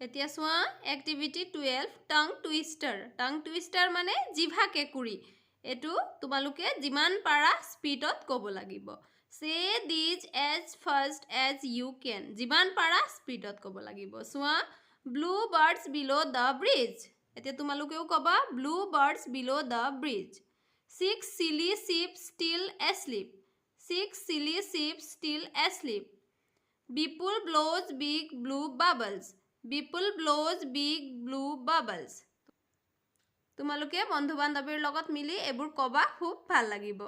এতিয়া চোৱা এক্টিভিটি 12 টাং টুইষ্টাৰ টাং টুইষ্টাৰ মানে জিভা কেঁকুৰি এটো তোমালোকে যিমান পাৰা স্পীডত ক'ব লাগিব সে these as fast as you can যিমান পাৰা স্পীডত ক'ব লাগিব চোৱা blue birds below the bridge এতিয়া তোমালোকেও ক'বা blue birds below the bridge 6 silly sheep still asleep 6 silly sheep still asleep Bipul blows big blue bubbles Bipul blows big blue bubbles তোমালোকে বন্ধু বান্ধৱীৰ লগত মিলি এবোৰ কবা খুব ভাল লাগিব